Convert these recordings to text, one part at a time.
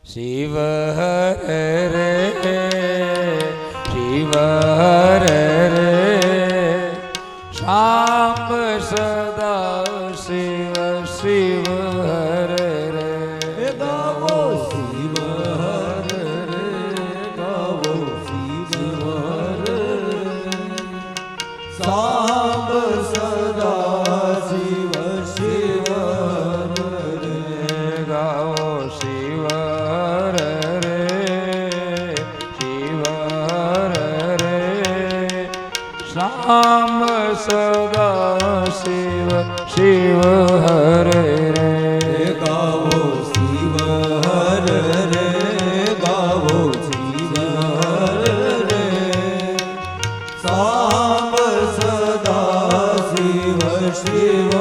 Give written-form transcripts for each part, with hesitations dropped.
શિવ હરે રે શિવ હરે રે શામ સદા શિવ શિવ હરે રે ગાવો શિવ હરે રે ગાવો શિવ હરે સાંભ સદા શિવ શિવ હરે ગાઓ શિવ હરે રે શિવ હરે રે શામ સદા શિવ શિવ હરે રે ગાવો શિવ હરે રે ગાવો શિવ હરે રે સાંભ સદા શિવ શિવ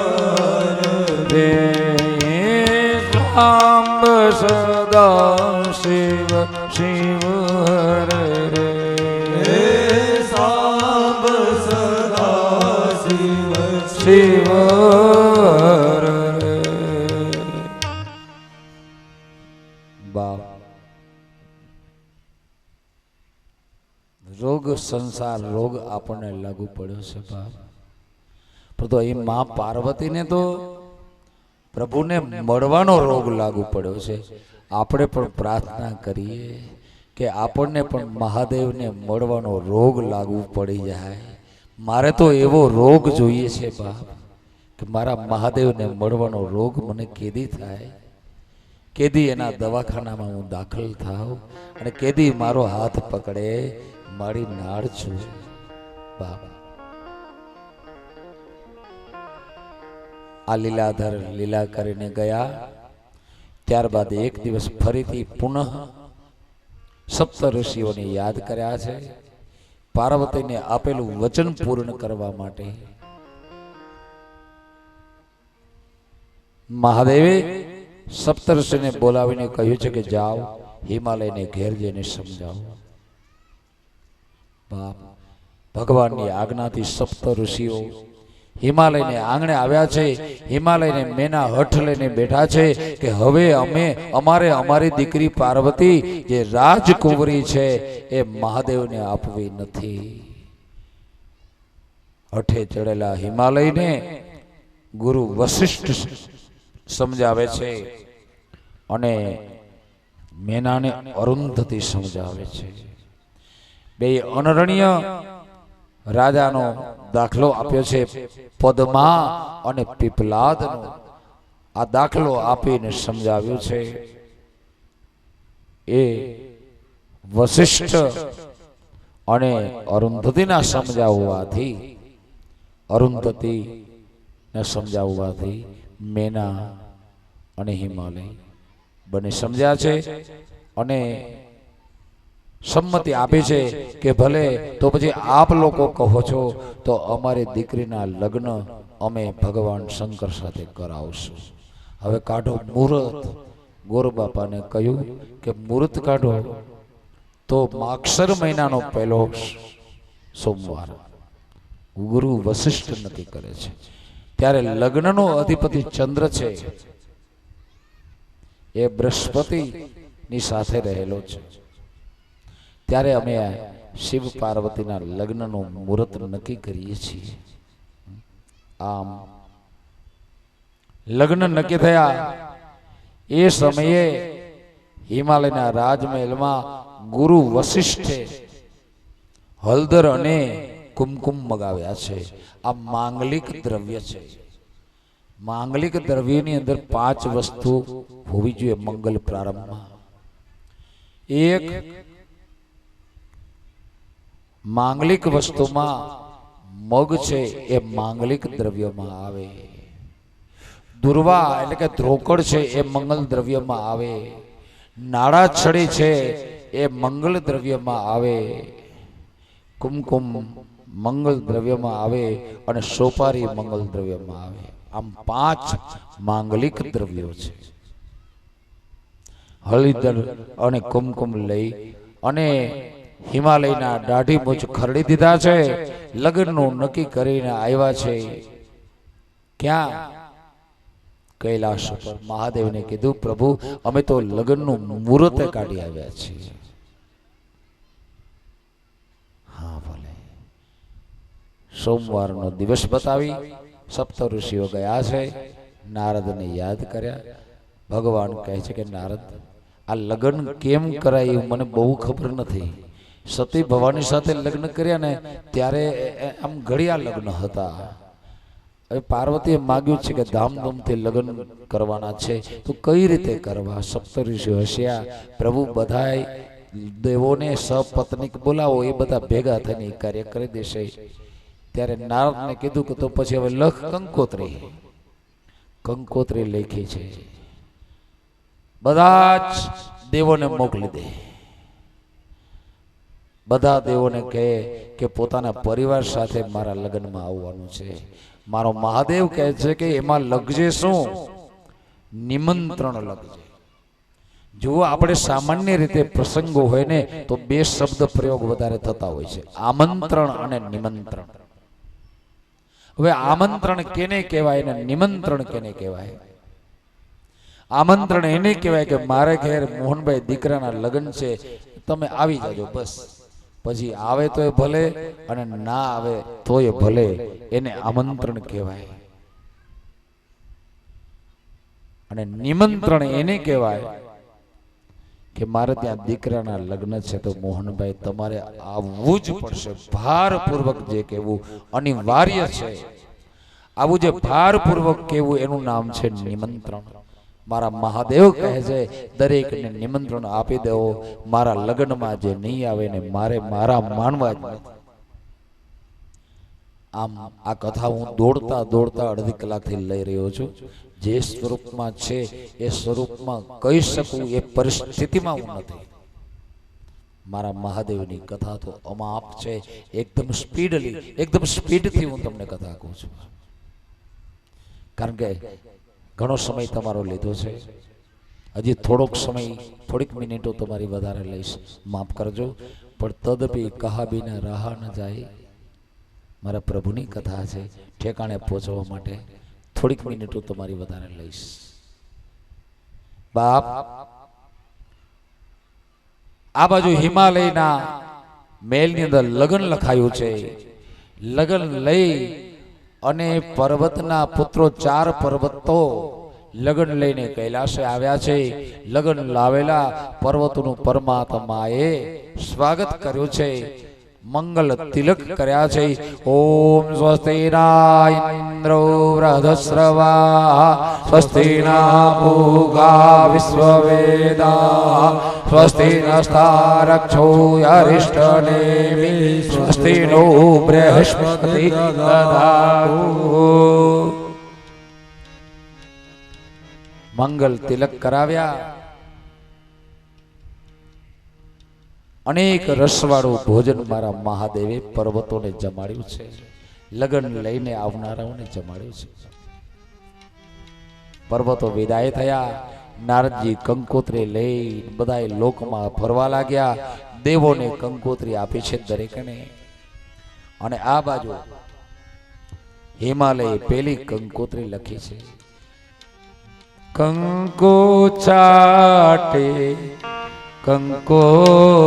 હરે શામ સદા શિવ શિવ હરે રે સાંભ સદા શિવ શિવ હરે રે બાપ રોગ સંસાર રોગ આપણને લાગુ પડ્યો છે બાપ પરંતુ એ માં પાર્વતીને તો પ્રભુને મળવાનો રોગ લાગુ પડ્યો છે. આપણે પણ પ્રાર્થના કરીએ કે આપણને પણ મહાદેવને મળવાનો રોગ લાગુ પડી જાય. મારે તો એવો રોગ જોઈએ છે બાપ કે મારા મહાદેવને મળવાનો રોગ મને કેદી થાય, કેદી એના દવાખાનામાં હું દાખલ થાવ અને કેદી મારો હાથ પકડે મારી નાળ છું બાપ. આ લીલાધર લીલા કરીને ગયા. ત્યારબાદ એક દિવસ ફરીથી પુનઃ સપ્ત ઋષિઓને યાદ કર્યા છે. પાર્વતીને આપેલું વચન પૂર્ણ કરવા માટે મહાદેવે સપ્તર્ષિને બોલાવીને કહ્યું છે કે જાઓ હિમાલયને ઘેર જઈને સમજાવો. બાપ ભગવાનની આજ્ઞાથી સપ્ત ઋષિઓ હિમાલયને આંગણે આવ્યા છે. હિમાલયને મેના હઠ લઈને બેઠા છે કે હવે અમે અમારી દીકરી પાર્વતી જે રાજકુંવરી છે એ મહાદેવને આપવી નથી. હઠે ચડેલા હિમાલયને ગુરુ વશિષ્ઠ સમજાવે છે અને મેનાને અરુંધતી સમજાવે છે. બે અનરણ્ય રાજાનો દાખલો આપ્યો છે. પદ્મા અને પીપલાદનો આ દાખલો આપીને સમજાવ્યું છે. એ વશિષ્ઠ અને અરુંધતીના સમજાવવાથી મેના અને હિમાલય બંને સમજ્યા છે અને સંમતિ આપી છે કે ભલે તો પછી આપ લોકો કહો છો તો અમારી દીકરીના લગ્ન અમે ભગવાન શંકર સાથે કરાવશું. હવે કાઢો મુહૂર્ત. ગોરબાપાને કહ્યું કે મુહૂર્ત કાઢો તો માગશર મહિનાનો પહેલો સોમવાર ગુરુ વશિષ્ઠ નક્કી કરે છે. ત્યારે લગ્નનો અધિપતિ ચંદ્ર છે એ બૃહસ્પતિની સાથે રહેલો છે. ત્યારે અમે શિવ પાર્વતીના લગ્નનું મુહૂર્ત નક્કી કરીએ છીએ. આમ લગ્ન નક્કી થયા એ સમયે હિમાલયના રાજમહેલમાં ગુરુ વશિષ્ઠે હળદર અને કુમકુમ મગાવ્યા છે. આ માંગલિક દ્રવ્ય છે. માંગલિક દ્રવ્યની અંદર 5 વસ્તુ હોવી જોઈએ મંગલ પ્રારંભમાં. એક માંગલિક વસ્તુમાં મગ છે એ માંગલિક દ્રવ્યમાં આવે. દુર્વા એટલે કે ધ્રોકડ છે એ મંગલ દ્રવ્યમાં આવે. નાળા છડી છે એ મંગલ દ્રવ્યમાં આવે. કુમકુમ મંગલ દ્રવ્યમાં આવે અને સોપારી મંગલ દ્રવ્યમાં આવે. આમ 5 માંગલિક દ્રવ્યો છે. હળદર અને કુમકુમ લઈ અને હિમાલયના દાઢી મૂછ ખરડી દીધા છે. લગ્નનું નક્કી કરીને આવ્યા છે. ક્યાં કૈલાશ પર મહાદેવને કીધું, પ્રભુ અમે તો લગ્નનું મુહૂર્ત કાઢી આવ્યા છીએ. હા ભલે. સોમવારનો દિવસ બતાવી સપ્ત ઋષિઓ ગયા છે, નારદને યાદ કર્યા. ભગવાન કહે છે કે નારદ, આ લગ્ન કેમ કરાય એવું મને બહુ ખબર નથી. સતી ભવાની સાથે લગ્ન કર્યા ને ત્યારે આમ ઘડિયા લગ્ન હતા. હવે પાર્વતીએ માગ્યું છે કે ધામધૂમથી લગ્ન કરવાના છે, તો કઈ રીતે કરવા? સપ્તઋષિઓ હસ્યા. પ્રભુ બધાય દેવોને સપત્નીક બોલાવો, એ બધા ભેગા થઈને કાર્ય કરી દેશે. ત્યારે નારદને કીધું કે તો પછી હવે લખ કંકોત્રી. કંકોત્રી લખી છે, બધા જ દેવોને મોકલી દે. બધા દેવોને કહે કે પોતાના પરિવાર સાથે મારા લગ્નમાં આવવાનું છે. મારો મહાદેવ કહે છે કે એમાં લખજે શું? નિમંત્રણ લખજે. જો આપણે સામાન્ય રીતે પ્રસંગો હોય ને તો બે શબ્દ પ્રયોગ વધારે થતા હોય છે, આમંત્રણ અને નિમંત્રણ. હવે આમંત્રણ કેને કહેવાય અને નિમંત્રણ કેને કહેવાય? આમંત્રણ એને કહેવાય કે મારે ઘેર મોહનભાઈ દીકરાના લગ્ન છે, તમે આવી જાજો બસ. પછી આવે તોય ભલે અને ના આવે તોય ભલે, એને આમંત્રણ કહેવાય. અને નિમંત્રણ એને કહેવાય કે મારે ત્યાં દીકરાના લગ્ન છે તો મોહનભાઈ તમારે આવવું જ પડશે. ભારપૂર્વક જે કહેવું અનિવાર્ય છે, આવું જે ભારપૂર્વક કહેવું એનું નામ છે નિમંત્રણ. મારા મહાદેવ કહે છે દરેકને નિમંત્રણ આપી દેવો. મારા લગ્નમાં જે નહીં આવે ને મારે મારા માનવા જ નથી. આમ આ કથા હું દોડતા દોડતા અડધી કલાકથી લઈ રહ્યો છું. જે સ્વરૂપમાં છે એ સ્વરૂપમાં કહી શકું એ પરિસ્થિતિમાં હું નથી. મારા મહાદેવની કથા તો અમાપ છે. એકદમ સ્પીડથી હું તમને કથા કહું છું. કારણ કે ઘણો સમય તમારો લીધો છે. હજી થોડોક સમય, થોડીક મિનિટો તમારી વધારે લઈશ, માફ કરજો. પણ તદપી કહા બિના રહા ન જાય. મારા પ્રભુની કથા છે, ઠેકાણે પહોંચવા માટે થોડીક મિનિટો તમારી વધારે લઈશ. બાપ, આ બાજુ હિમાલયના મહેલની અંદર લગ્ન લખાયું છે. લગ્ન લઈ અને પર્વતના પુત્રો 4 પર્વતો લગ્ન લઈને કૈલાસે આવ્યા છે. લગ્ન લાવેલા પર્વતોનું પરમાત્માએ સ્વાગત કર્યું છે, મંગલ તિલક કર્યા છે. ઓમ સ્વસ્તિ ના ઇન્દ્રો વૃહસ્રવા, સ્વસ્તિ ના પૂગા વિશ્વવેદા, સ્વસ્તિ નસ્તારક્ષો અરિષ્ટનેમિ, સ્વસ્તિ નો બૃહસ્પતિ દધાતુ. મંગલ તિલક કરાવ્યા. અનેક રસવાળું ભોજન મારા મહાદેવે પર્વતોને જમાડ્યું છે. લગ્ન લઈને આવનારાઓને જમાડ્યું છે. પર્વતો વિદાય થયા. નારદજી કંકોત્રી લઈ બધાએ લોકમાં ફરવા લાગ્યા. દેવોને કંકોત્રી આપી છે દરેકને. અને આ બાજુ હિમાલય પેલી કંકોત્રી લખી છે, કંકો ચાટે કંકોત્રી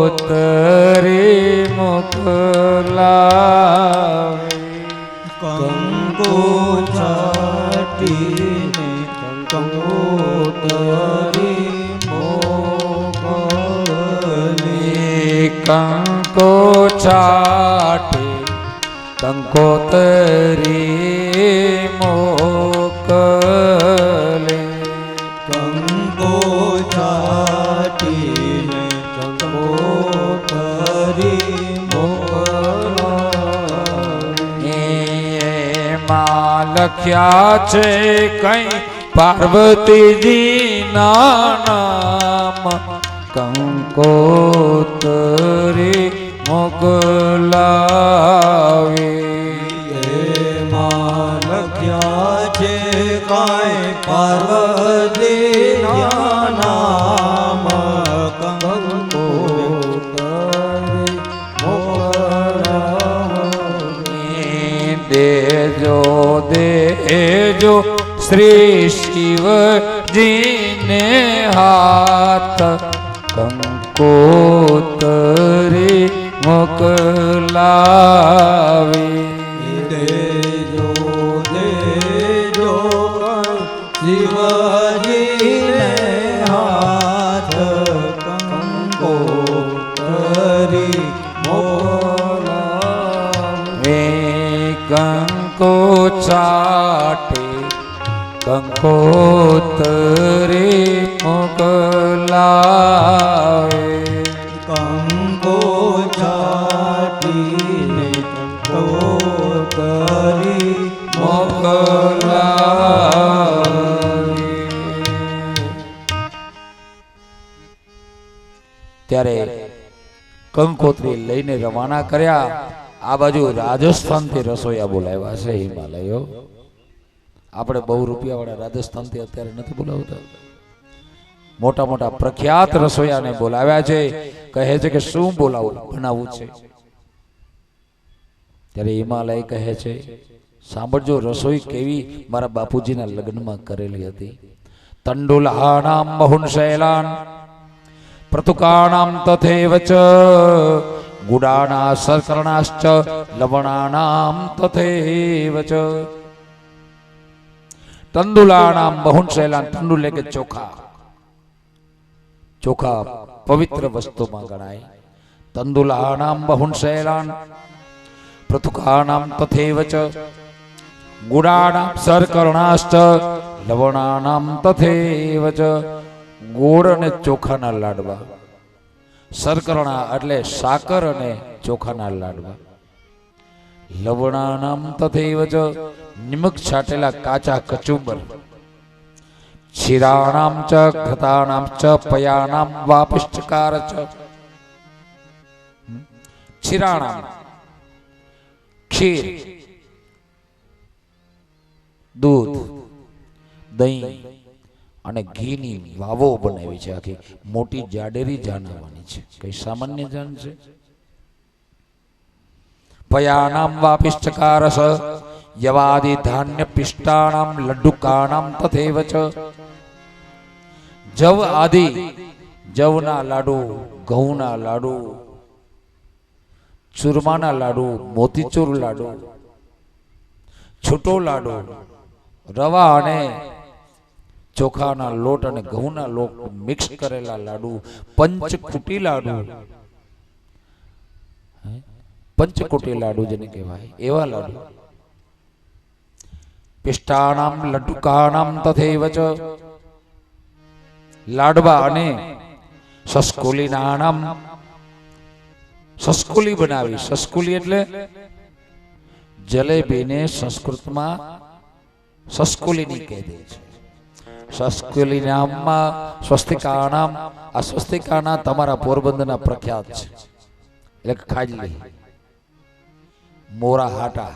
મોકલાવે. કંકો ચાટીને કંકોત્રી મોકલી. કંકો ચાટે કંકોત્રી મોકલે. કંકો ચાટીને કંકોત્રી મોકલાવી. એમાં લખ્યા છે કઈ પાર્વતીજી ના નામ, કંકોત્રી મોકલાવી. એમાં લખ્યા છે કાંઈ પાર્વતી નામ, કંકોત્રી મોકલાવી. દેજો દેજો શ્રી શિવજીને હાથ કંકોતરી મોકલાવે. દેજો દેજો શિવજીને હાથ કંકોતરી મોકલાવે. કંકો છાટે કંકોતરી મોકલાવે. કંકો છાટીને કંકોતરી મોકલાવે. ત્યારે કંકોત્રી લઈને રવાના કર્યા. આ બાજુ રાજસ્થાનથી રસોઈયા બોલાવ્યા છે હિમાલયો. આપણે બહુ રૂપિયાવાળા રાજસ્થાનથી અત્યારે નથી બોલાવતા. મોટા મોટા પ્રખ્યાત રસોઈયાને બોલાવ્યા છે. કહે છે કે શું બનાવવું છે. ત્યારે હિમાલય કહે છે સાંભળજો, રસોઈ કેવી મારા બાપુજીના લગ્નમાં કરેલી હતી. તંડુલાનામ બહુનશૈલાન પ્રતુકાણામ તથૈવ ચ ગુડાના શર્કરણાશ્ચ લવણાનામ તથૈવ ચ. તંડુલાનામ બહુનશૈલાન. તંડુલ એટલે કે ચોખા. ચોખા પવિત્ર વસ્તુમાં ગણાય. તંડુલાનામ બહુનશૈલાન પ્રતુકાનામ તથૈવ ચ ગુડાનામ શર્કરણાશ્ચ લવણાનામ તથૈવ ચ. ગોળ અને ચોખાના લાડવા. શર્કરણા એટલે સાકર અને ચોખાના લાડવા. લવણાનામ તથૈવ ચ નિમક છાટેલા કાચા કચુંબર. क्षीराणाम च घृतानाम च पयानाम वापिष्टकार च. क्षीराणाम खीर, दूध, दही અને ઘીની વાવો બનાવી છે. આખી મોટી જાડેરી જાન આવવાની છે. કઈ સામાન્ય જાન છે? પયાનામ વાપિષ્ટકારસ યવાદિ ધાન્ય પિષ્ટાણામ લડ્ડુકાણામ તથૈવ ચ. જવ આદિ જવના લાડુ, ઘઉંના લાડુ, ચૂરમાના લાડુ, મોતીચૂર લાડુ, છૂટો લાડુ, રવા અને ચોખાના લોટ અને ઘઉંના લોટ મિક્સ કરેલા લાડુ, પંચકુટી લાડુ. પંચકુટી લાડુ જેને કહેવાય એવા લાડુ. પિષ્ટાણામ લડ્ડુકાણામ તથૈવ ચ. લાડવા અને સસ્કુલીનાણામ. સસ્કુલી બનાવી. સસ્કુલી એટલે જલેબીને સંસ્કૃતમાં સસ્કુલીની કહે દે છે. સસ્કુલી નામમાં સ્વસ્તિકાનામ. આ સ્વસ્તિકાના તમારા પોરબંદરના પ્રખ્યાત છે. એટલે ખાજલી, મોરા હાટા.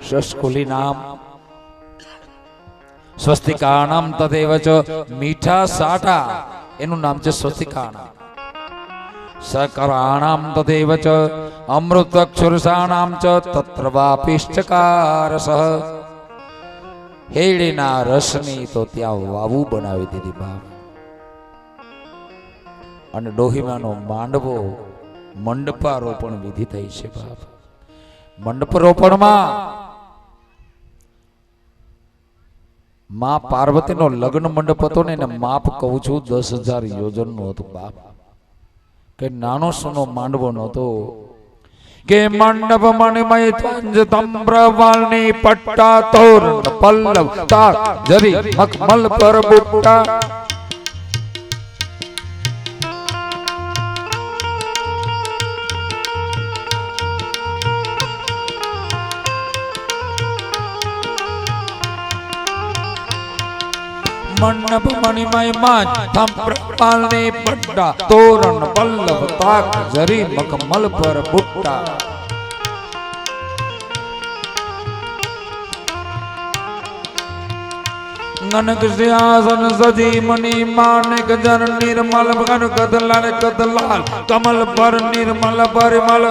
સસ્કુલી નામ સ્વસ્તિકાનામ તથૈવ ચ. મીઠા સાટા એનું નામ છે સ્વસ્તિકાનામ. શકરાણામ તથૈવ ચ. અમૃતક્ષુરસાણામ ચ તત્ર વાપિષ્ટકારસઃ. હેડીના રસની તો ત્યાં વાવું બનાવી દીધી બાપ. અને ડોહીમાનો માંડવો મંડપારોપણ વિધિ થઈ છે બાપ. મંડપરોપણમાં માં પાર્વતીનો લગ્ન મંડપ હતો ને એને માપ કહું છું 10,000 યોજનનું હતું બાપ. કે નાનો સોનો માંડવો નહોતો. કે મંડપ મણિમય ત્વંજ તમ્રવાલની પટ્ટા તોરણ પલ્લવ તાક જરી મખમલ પર બુટ્ટા. મંડપ મણિમય માં તમ્રવાલની પટ્ટા તોરણ પલ્લવ તાક જરી મખમલ પર બુટ્ટા. નનક સિંહાસન સજી મની માનિક જન નિર્મલ ઘન કદલાલ કદલાલ કમલ પર નિર્મલ પરિમલ.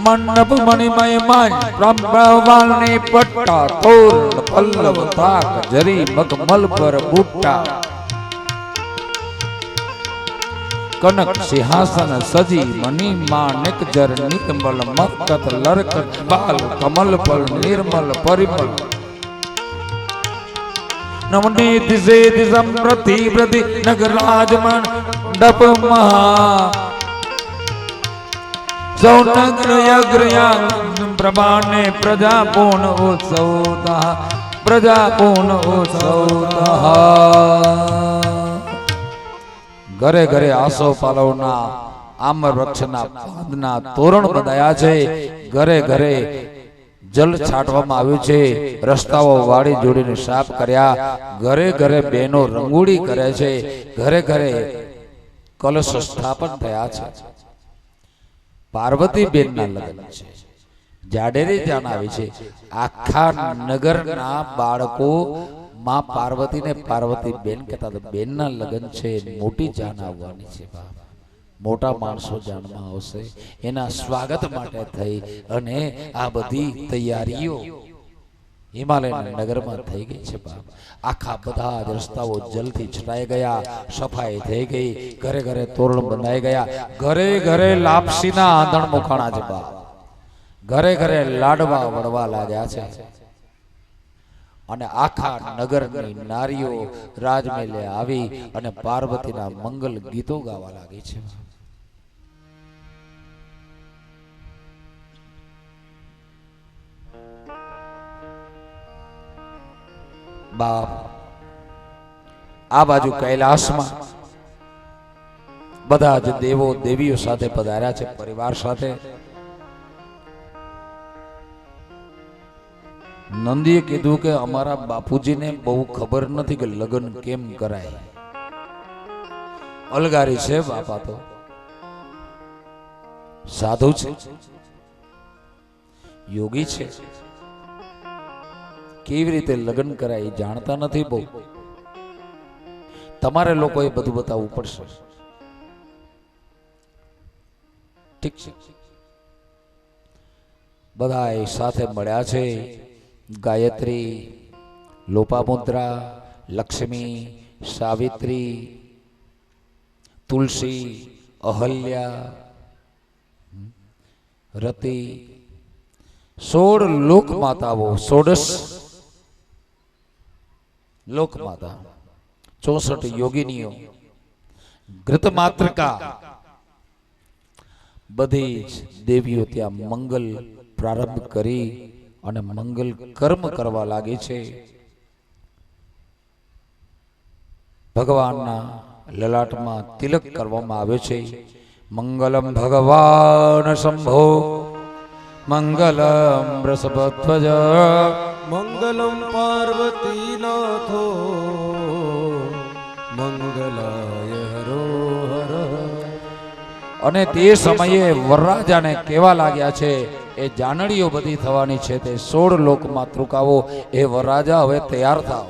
મંડપ મણિમય માં પ્રભાવાલની પટ્ટા તોરણ પલ્લવ તાક જરી મગમલ પર બુટ્ટા કનક સિંહાસન સજી મની માણિક જર નિતમલ મરકત લરકત બાલ કમલ પર નિર્મલ પરિમલ નવનીત સેત સમૃદ્ધિ પ્રતિ નગરાજ મંડપ મહા સૌનગ્ર યગ્રયા પ્રભાને પ્રજા પૂર્ણ ઉત્સવ પ્રજા પૂર્ણ ઉત્સવ ઘરે ઘરે આસો પાલવના આમ્ર વૃક્ષના પાદના તોરણ બંધાયા છે. ઘરે ઘરે જલ છાંટવામાં આવ્યું છે. રસ્તાઓ વાડી જોડીને સાફ કર્યા. ઘરે ઘરે બહેનો રંગોળી કરે છે. ઘરે ઘરે કલશ સ્થાપન થયા છે. પાર્વતી બેનના લગ્ન છે. જાડેરી જાન આવી છે. આખા નગરના બાળકો માં પાર્વતીને પાર્વતી બેન કહેતા હતા. બેનના લગ્ન છે. મોટી જાન આવવાની છે. મોટા માણસો જાનમાં આવશે. એના સ્વાગત માટે થઈ અને આ બધી તૈયારીઓ હિમાલયના નગરમાં થઈ ગઈ છે. આખા બધા જ રસ્તાઓ જલથી છટાઈ ગયા. સફાઈ થઈ ગઈ. ઘરે ઘરે તોરણ બંધાઈ ગયા. ઘરે ઘરે લાપસીના આંધણ મુખાણા છે. ઘરે ઘરે લાડવા વળવા લાગ્યા છે. અને આખા નગરની નારીઓ રાજમહેલે આવી અને પાર્વતીના મંગલ ગીતો ગાવા લાગી છે. બાપ આ બાજુ કૈલાસમાં બધા જ દેવો દેવીઓ સાથે પધાર્યા છે. પરિવાર સાથે નંદીએ કીધું કે અમારા બાપુજીને બહુ ખબર નથી કે લગ્ન કેમ કરાય. અલગારી છે બાપા, તો સાધુ છે, યોગી છે, કેવી રીતે લગ્ન કરાય જાણતા નથી. બહુ તમારે લોકોએ બધું બતાવવું પડશે. ઠીક છે. બધા સાથે મળ્યા છે. ગાયત્રી, લોપામુદ્રા, લક્ષ્મી, સાવિત્રી, તુલસી, અહલ્યા, રતિ, 16 લોકમાતાઓ, 16 લોકમાતા, 64 યોગિનીઓ, ઘૃતમાત્રકા, બધી જ દેવીઓ ત્યાં મંગલ પ્રારંભ કરી અને મંગલ કર્મ કરવા લાગી છે. ભગવાનના લલાટમાં તિલક કરવામાં આવે છે. મંગલમ ભગવાન શંભો મંગલમ વૃષભધ્વજ મંગલમ પાર્વતીનાથો મંગલાય હરો હર. અને તે સમયે વરરાજાને કેવા લાગ્યા છે એ જાનડીઓ બધી થવાની છે. તે 16 લોક માતૃકાઓ એ વરરાજા હવે તૈયાર થાઓ.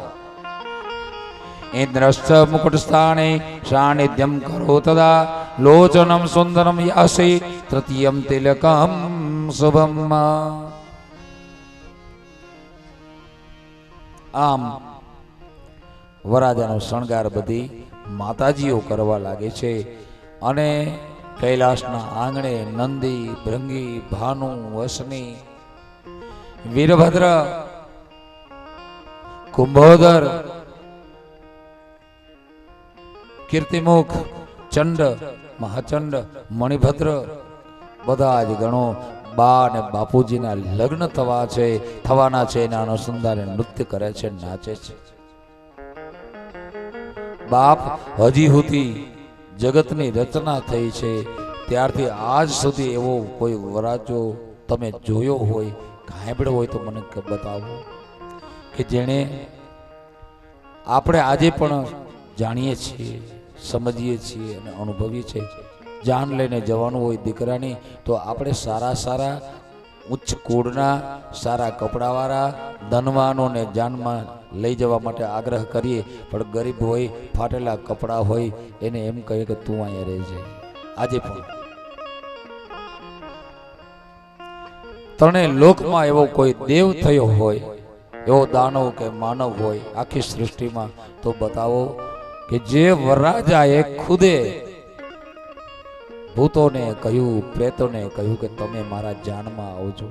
ઇન્દ્રશ્ચ મુકુટ સ્થાને સાનિધ્યમ કરો તદા લોચનમ સુંદરમ યાસી તૃતીયમ તિલકમ શુભમ. આમ વરરાજાનો શણગાર બધી માતાજીઓ કરવા લાગે છે. અને કૈલાસના આંગણે નંદી, ભૃંગી, ભાનુ, વસની, વીરભદ્ર, કુંભોદર, કીર્તિમુખ, ચંડ, મહાચંડ, મણિભદ્ર બધા જ ગણો બા અને બાપુજીના લગ્ન થવાના છે. એના અનુસંધાને નૃત્ય કરે છે, નાચે છે. બાપ હજી સુધી જગતની રચના થઈ છે ત્યારથી આજ સુધી એવો કોઈ વરાજો તમે જોયો હોય, સાંભળ્યો હોય તો મને બતાવો કે જેણે આપણે આજે પણ જાણીએ છીએ, સમજીએ છીએ અને અનુભવીએ છીએ. જાન લઈને જવાનું હોય દીકરાની તો આપણે સારા ઉચ્ચ કુળના સારા કપડાવાળા ધનવાનોને જાનમાં લઈ જવા માટે આગ્રહ કરીએ. પણ ગરીબ હોય, ફાટેલા કપડાં હોય, એને એમ કહીએ કે તું અહીંયા રહેજે. આજે પણ ત્રણેય લોકમાં એવો કોઈ દેવ થયો હોય, એવો દાનવ કે માનવ હોય આખી સૃષ્ટિમાં, તો બતાવો કે જે વરરાજાએ ખુદે ભૂતોને કહ્યું, પ્રેતોને કહ્યું કે તમે મારા જાનમાં આવજો.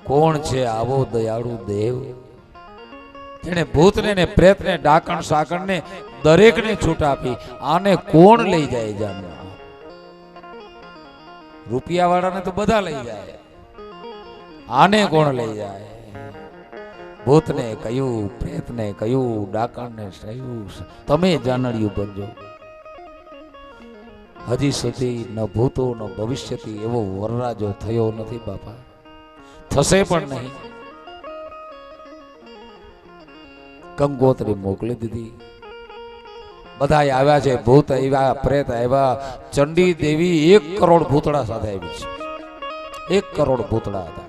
કોણ છે આવો દયાળુ દેવ જેને ભૂતને ને પ્રેતને ડાકણ સાકણને દરેકને છૂટ આપી? આને કોણ લઈ જાય જાનમાં? રૂપિયા વાળાને તો બધા લઈ જાય, આને કોણ લઈ જાય? ભૂતને કહ્યું, પ્રેતને કહ્યું, ડાકણને કહ્યું, તમે જાનડિયું બનજો. હજી સુધી ન ભૂતો ન ભવિષ્યથી એવો વરરાજો થયો નથી બાપા, થશે પણ નહીં. કંકોત્રી મોકલી દીધી, બધા આવ્યા છે, ભૂત આવ્યા, પ્રેત આવ્યા, ચંડી દેવી 1 કરોડ ભૂતડા સાથે આવી છે. 1 કરોડ ભૂતડા હતા.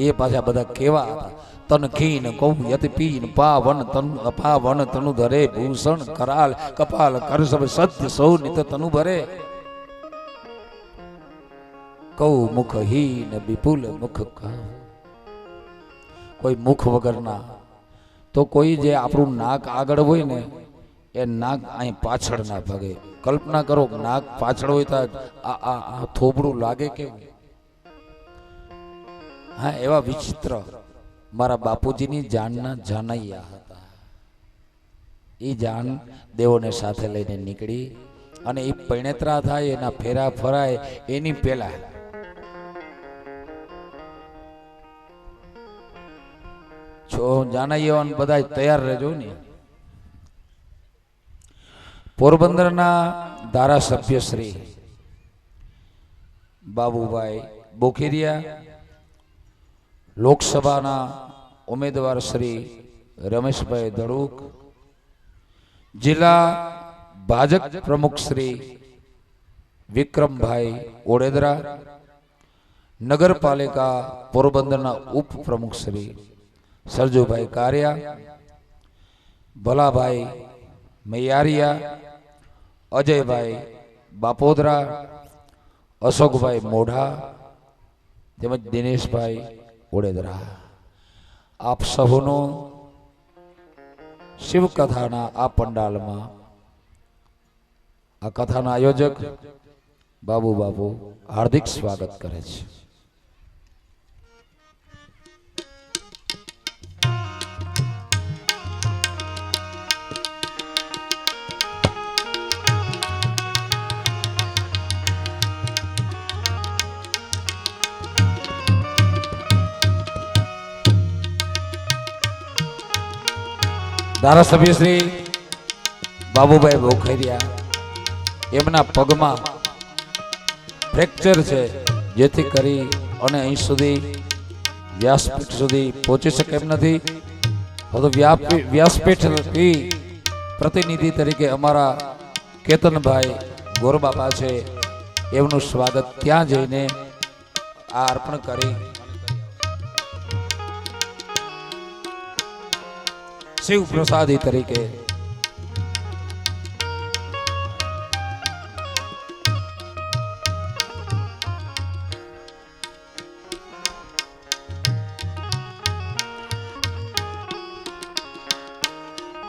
એ પાછા બધા કેવા હતા? તન ખીન કૌ યતિ પીન પાવન તન અપાવન તનુ ધરે ભૂષણ કરાલ કપાલ કર સબ સત્ય સૌ નિત તનુ ભરે. કૌ મુખ હીન વિપુલ મુખ કા, કોઈ મુખ વગરના. તો કોઈ જે આપણું નાક આગળ હોય ને એ નાક અહીં પાછળ ના ભાગે. કલ્પના કરો નાક પાછળ હોય તો આ થોબડું લાગે કેવું? હા, એવા વિચિત્ર મારા બાપુજીની જાનના જાનૈયા હતા. એ જાન દેવોને સાથે લઈને નીકળી અને એ પૈણેત્રા થાય, એના ફેરા ફરાય એની પહેલા જાનૈયાઓને બધા તૈયાર રહેજો ને. પોરબંદરના ધારાસભ્ય શ્રી બાબુભાઈ બોખીરિયા, લોકસભાના ઉમેદવાર શ્રી રમેશભાઈ ધડુક, જિલ્લા ભાજપ પ્રમુખ શ્રી વિક્રમભાઈ ઓડેદરા, નગરપાલિકા પોરબંદરના ઉપપ્રમુખ શ્રી સરજુભાઈ કારિયા, ભલાભાઈ મૈયારિયા, અજયભાઈ બાપોદરા, અશોકભાઈ મોઢા તેમજ દિનેશભાઈ ઓડેદરા. આપ સૌનો શિવકથાના આ પંડાલમાં આ કથાના આયોજક બાબુ હાર્દિક સ્વાગત કરે છે. ધારાસભ્ય શ્રી બાબુભાઈ બોખરિયા, એમના પગમાં ફ્રેક્ચર છે, જેથી કરી અને અહીં સુધી વ્યાસપીઠ સુધી પહોંચી શકે એમ નથી. તો વ્યાસપીઠથી પ્રતિનિધિ તરીકે અમારા કેતનભાઈ ગોરબાપા છે, એમનું સ્વાગત ત્યાં જઈને આ અર્પણ કરી શિવ પ્રસાદી તરીકે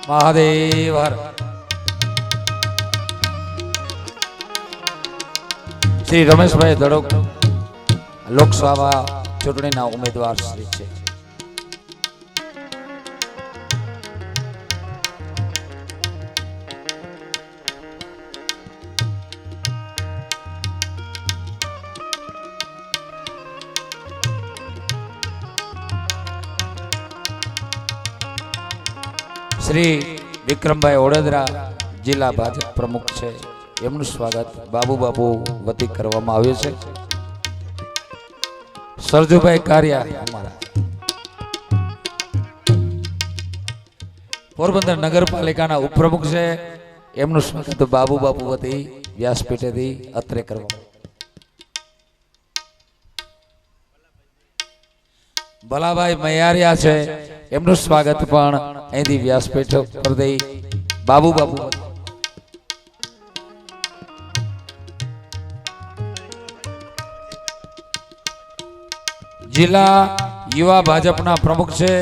મહાદેવ હર. શ્રી રમેશભાઈ ધડોક લોકસભા ચૂંટણીના ઉમેદવાર શ્રી છે. શ્રી વિક્રમભાઈ ઓડેદરા જિલ્લા ભાજપ પ્રમુખ છે, એમનું સ્વાગત બાબુ વતી કરવામાં આવ્યું છે. સરજુભાઈ કારિયા અમારા પોરબંદર નગરપાલિકાના ઉપપ્રમુખ છે, એમનું સ્વાગત બાબુ વતી વ્યાસપીઠેથી અત્રે કરવામાં. ભલાભાઈ મૈયારિયા છે, એમનું સ્વાગત પણ અહીંથી વ્યાસપીઠ પરથી બાબુ જિલ્લા યુવા ભાજપના પ્રમુખ છે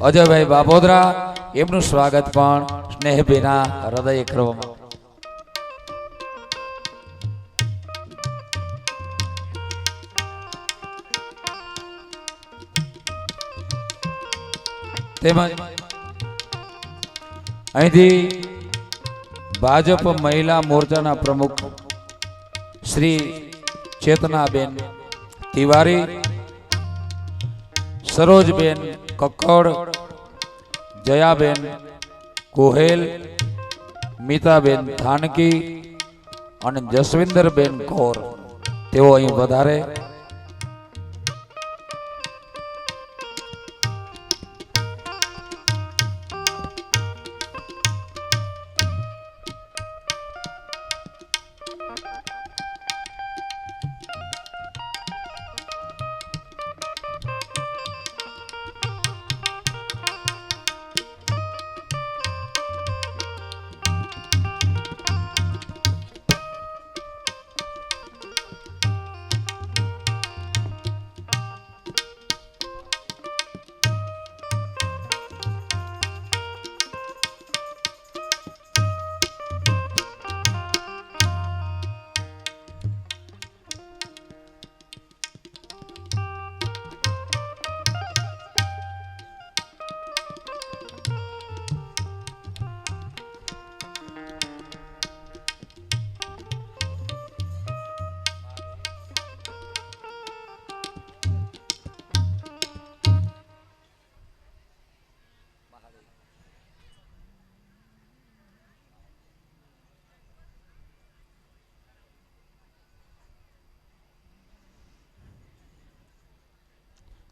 અજયભાઈ બાબોદરા, એમનું સ્વાગત પણ સ્નેહભેના હૃદય કરવામાં. તેમજ અહીંથી ભાજપ મહિલા મોરચાના પ્રમુખ શ્રી ચેતનાબેન તિવારી, સરોજબેન કક્કડ, જયાબેન ગોહેલ, મીતાબેન થાનકી અને જસવિંદરબેન કૌર, તેઓ અહીં વધારે.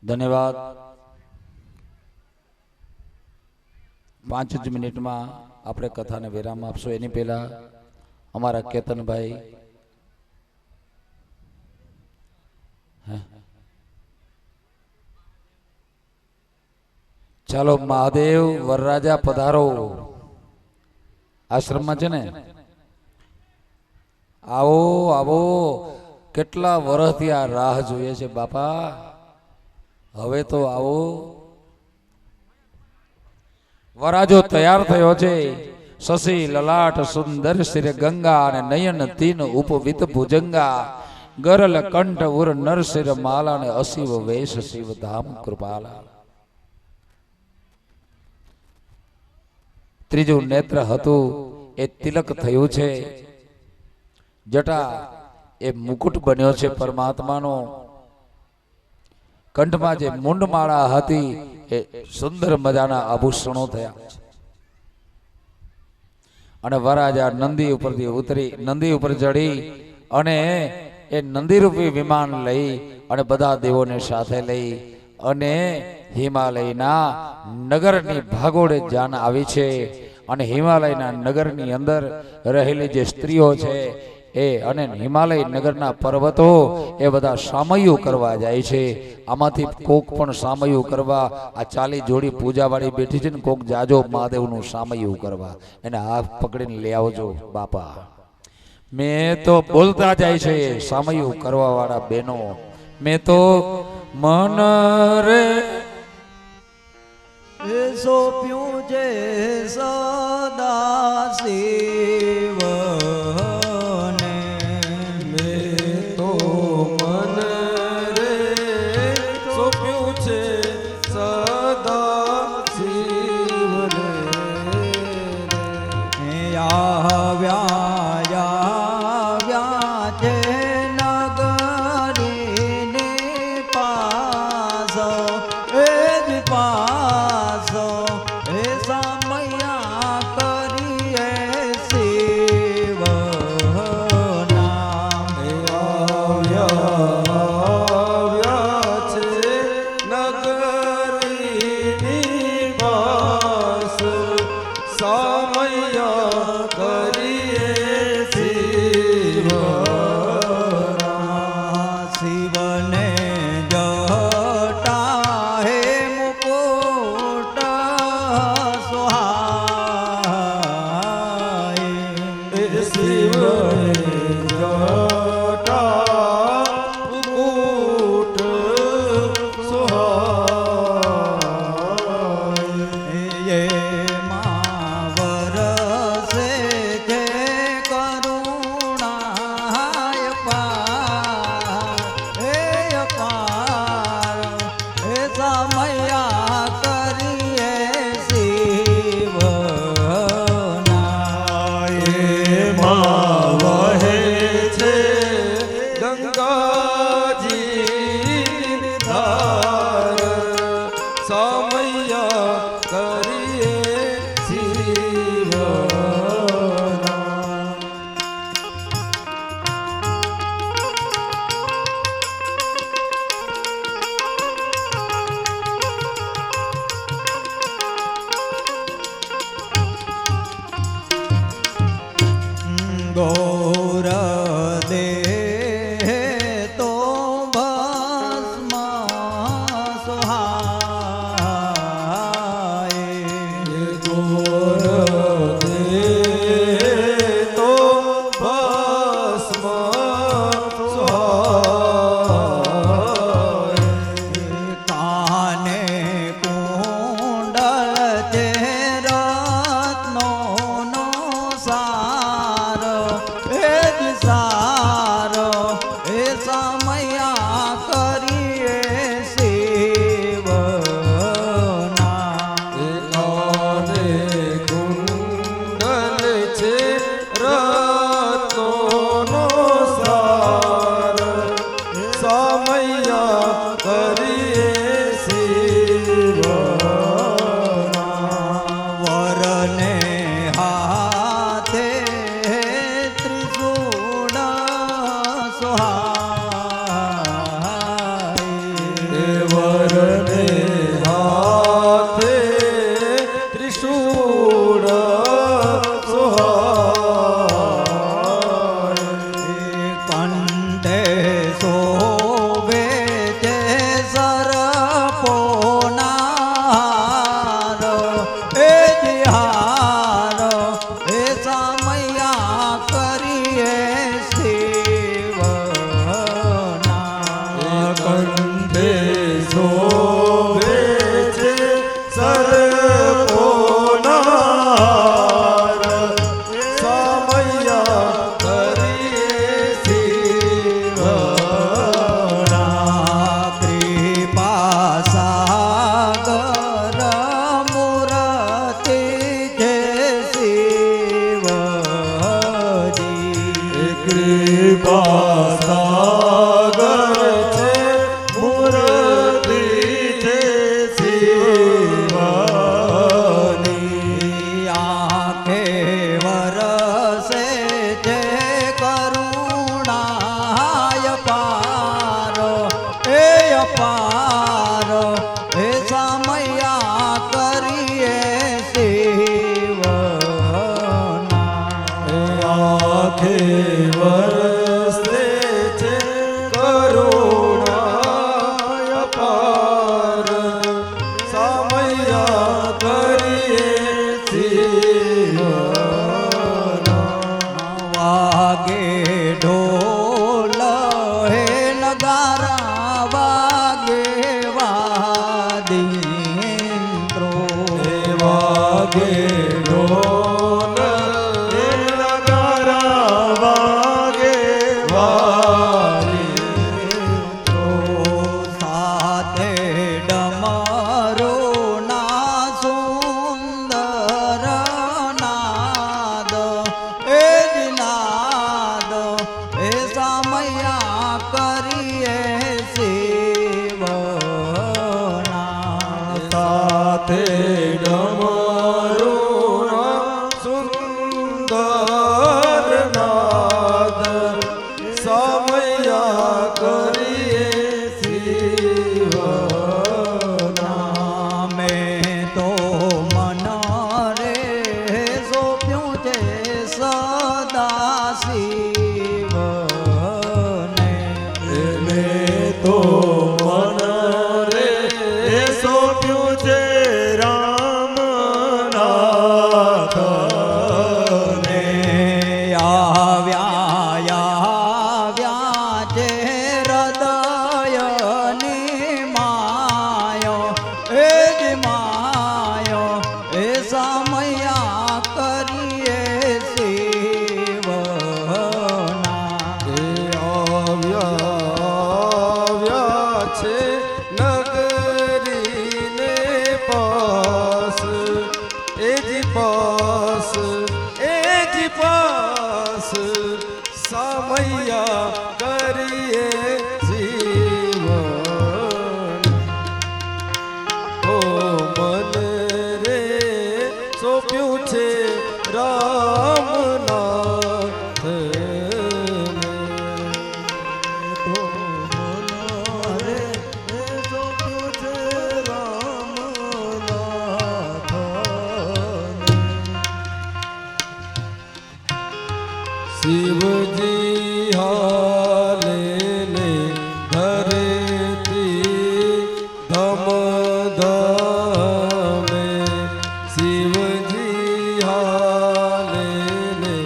ધન્યવાદ. 5 જ મિનિટમાં આપણે કથાને વિરામ આપશું. એની પહેલા અમારા કેતનભાઈ ચાલો મહાદેવ વરરાજા પધારો આશ્રમમાં છે ને. આવો આવો, કેટલા વર્ષથી આ રાહ જોઈએ છે બાપા, હવે તો આવો. વરાજો તૈયાર થયો છે. શશી લલાટ સુંદર શ્રી ગંગા અને નયન તીન ઉપવિત ભુજંગા, ગરલ કંઠ ઉર નરસિર માલા ને અશિવ વેશ શિવ ધામ કૃપાલા. ત્રીજું નેત્ર હતું એ તિલક થયું છે. જટા એ મુકુટ બન્યો છે પરમાત્માનો. કંઠમાં જે મુંડમાળા હતી એ સુંદર મજાના આભૂષણો થયા. અને વરાજા નંદી ઉપરથી ઉતરી, નંદી ઉપર ચડી અને એ નંદીરૂપી વિમાન લઈ અને બધા દેવોને સાથે લઈ અને હિમાલયના નગરની ભાગોળે જાન આવી છે. અને હિમાલયના નગરની અંદર રહેલી જે સ્ત્રીઓ છે એ અને હિમાલય નગરના પર્વતો એ બધા સામયું કરવા જાય છે. આમાંથી કોક પણ સામયું કરવા, આ 40 જોડી પૂજાવાળી બેઠી છે ને, કોક જાજો મહાદેવનું સામયું કરવા, એને હાથ પકડીને લઈ આવજો બાપા. મેં તો બોલતા જાય છે સામયું કરવા વાળા બહેનો. મેં તો મન રે સોંપ્યું છે સદા શિવ. જટા મુકુટ સામૈયા કરીએ શિવના. વરને હાથે ત્રિશૂળ સોહાય. વરને હાથે ત્રિશૂળ સોહાય. કંઠે શોભે તે સર્પોના હાર. એ જ હાર એ સામૈયા કરીએ શિવના. કંઠે શોભે છે સર્પોના હાર. સામૈયા કરીએ શિવના. કૃપા સાગર મૂર્તિ છે શિવજી. કૃપા સાગર છે મૂર્તિ છે શિવની. આંખે વરસે છે કરુણાય પાર. એ અપાર એ સામૈયા કરીએ શિવના. આંખે વરસે છે કરુણાય પાર. સામૈયા કરીએ શિવના. વાગે ઢોલ હે નગારા વાગે વાદિંત્રો. વાગે ઢોલ એ નગારા વાગે વાદિંત્રો. સાથે ડમરુના સુંદર નાદ. એ જ નાદ એ સામૈયા કરીએ શિવના. સાથે ડમરુના સુંદર નાદ. સામૈયા કરીએ શિવના. મેં તો મન રે સોંપ્યું છે સદા શિવને. મેં તો મન રે સોંપ્યું છે રામનાથને. આવ્યા છે હૃદયની માયો. એ જ માયો એ સામૈયા કરીએ શિવના. આવ્યા છે નગરીને પાસ. એજી પાસ એજી પાસ. સામૈયા કરીએ જીવન. ઓ મન રે સોંપ્યું છે રામનાથને. તો મન રે સોંપ્યું છે રામનાથને. શિવજી હાલે ને ધરતી ધમ ધમે. શિવજી હાલે ને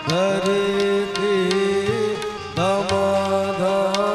ધરતી ધમ ધમે.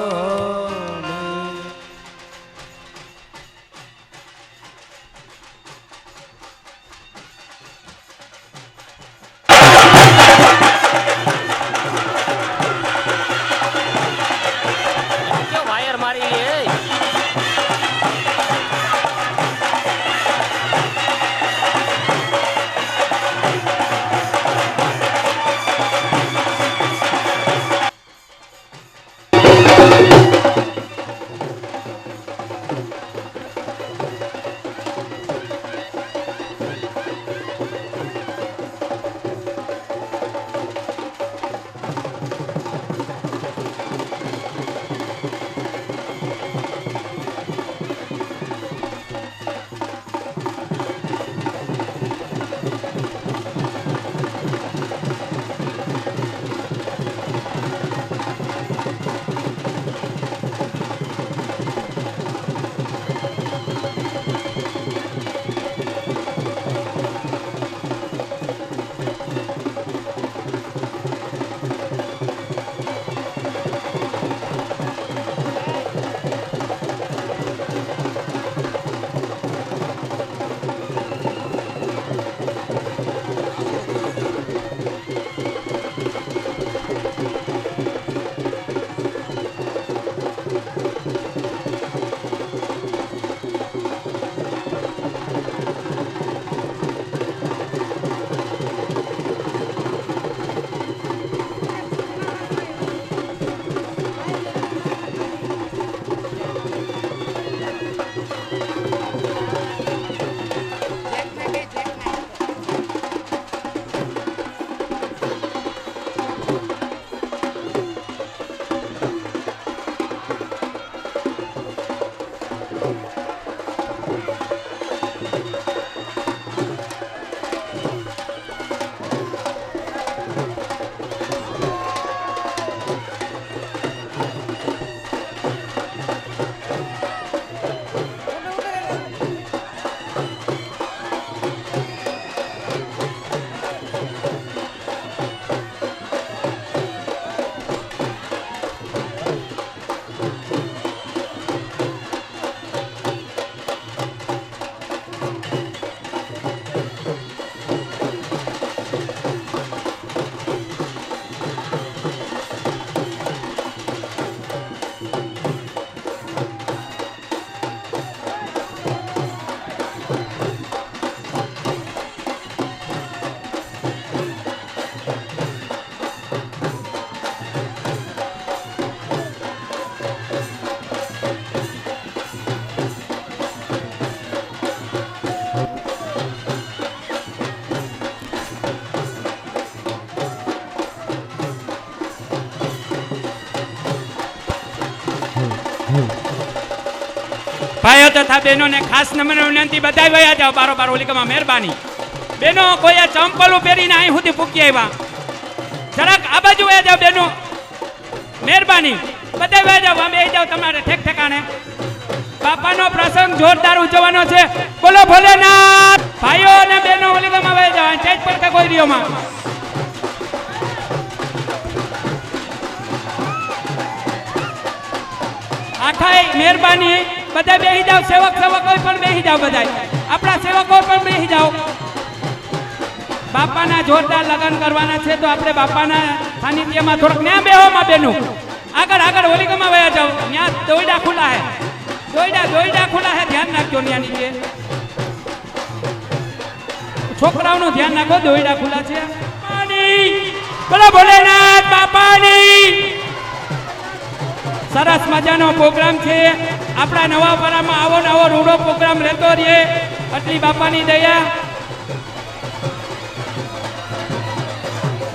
ભાઈઓ તથા બહેનોને ખાસ નમ્ર વિનંતી, બધાય વયા જાઓ બારોબાર ઓલિકામાં, મહેરબાની. બહેનો કોઈ ચંપલો પહેરીને અહીં સુધી પૂકી આવ્યા, જરાક આ બાજુ વયા જાઓ બહેનો, મહેરબાની. બધા વયા જાઓ, આમ બેસી જાઓ તમારે ઠેક ઠેકાણે. બાપાનો પ્રસંગ જોરદાર ઉજવવાનો છે. બોલો ભોલેનાથ. ભાઈઓ અને બહેનો ઓલિકામાં વયા જાઓ, સ્ટેજ પર કે કોઈ રીઓમાં. આખાય મહેરબાની, બધા બેસી જાઓ. સેવકો પણ બેસી જાઓ, બધા આપણા સેવકો પણ બેસી જાઓ. બાપાના જોરદાર લગ્ન કરવાના છે, તો આપણે બાપાના સાનિધ્યમાં થોડોક ન્યા બેહોમાં બેનું આગળ આગળ હોલિકામાં વયા જાઓ. ત્યાં દોયડા ખુલ્લા હે, દોયડા ખુલ્લા હે, ધ્યાન રાખજો. ત્યાં નીચે છોકરાઓનું ધ્યાન રાખો, દોયડા ખુલ્લા છે. બોલો ભોલેનાથ બાપાની. સરસ મજાનો પ્રોગ્રામ છે આપણા નવાપરામાં. આવો નવો રૂડો પ્રોગ્રામ રહેતો રહે, આટલી બાપાની દયા.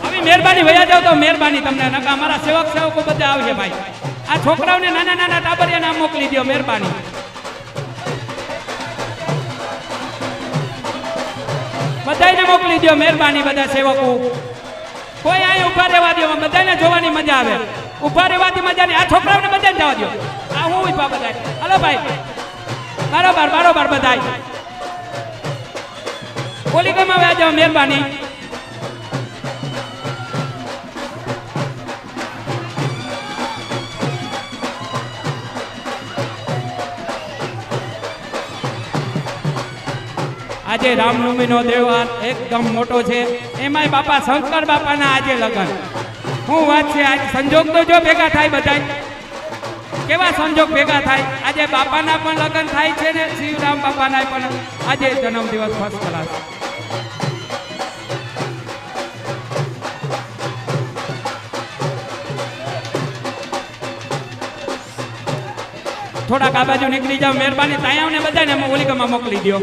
હવે મહેરબાની વયા જાવ તો મહેરબાની, તમને નકા અમારા સેવકો બધા આવશે ભાઈ. આ છોકરાઓને નાના નાના ટાબરિયા નામ મોકલી દો, મહેરબાની. બધાને મોકલી દો, મહેરબાની. બધા સેવકો કોઈ અહીં ઉભા રહેવા દો, બધાને જોવાની મજા આવે. ઉભા રહેવાથી મજા નહીં, આ છોકરાઓને બધાને જવા દો. આ હું ઉભા બધા. હલો ભાઈ, બારોબાર બધા હોલિકામાં વયા જાઓ, મહેરબાની. આજે રામનવમીનો તહેવાર એકદમ મોટો છે, એમાંય બાપા શંકર બાપાના આજે લગ્ન. શું વાત છે, આજ સંજોગ તો જો ભેગા થાય બધા, કેવા સંજોગ ભેગા થાય. આજે બાપાના પણ લગ્ન થાય છે ને શિવરામ બાપાના પણ આજે જન્મદિવસ ફર્સ્ટ ક્લાસ. થોડાક આ બાજુ નીકળી જાઓ, મહેરબાની. તાયાઓને બધાને હોલિકામાં મોકલી દો.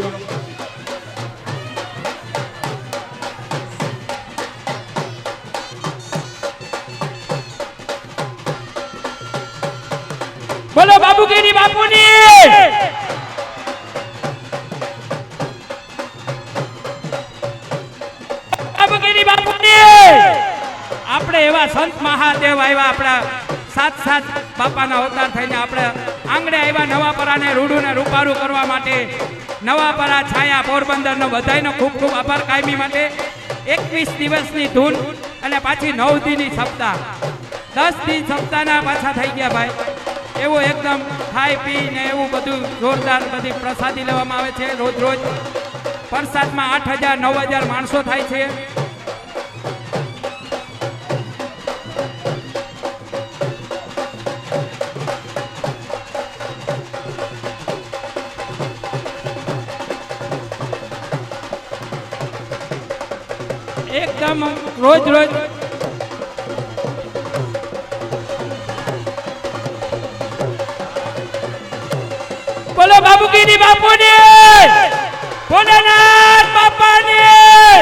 બોલો બાબુગીરી બાપુની. બાબુગીરી બાપુની. આપણે એવા સંત મહાદેવ આવ્યા, આપણા સાત બાપાના અવતાર થઈને આપણે આંગણે આવ્યા નવાપરાને રૂડું ને રૂપારું કરવા માટે. નવાપરા છાયા પોરબંદરનો બધાયનો ખૂબ ખૂબ આભાર કાયમી માટે. 21 દિવસની ધૂન અને પાછી 9 દીની સપ્તાહ, 10 દી સપ્તાહના પાછા થઈ ગયા ભાઈ. એવું એકદમ ખાઈ પી ને એવું બધું જોરદાર બધી પ્રસાદી લેવામાં આવે છે. રોજ પ્રસાદમાં 8,000-9,000 માણસો થાય છે. એકદમ રોજ બોલો બાબુગીરી બાપુની. ભોલેનાથ બાપાની.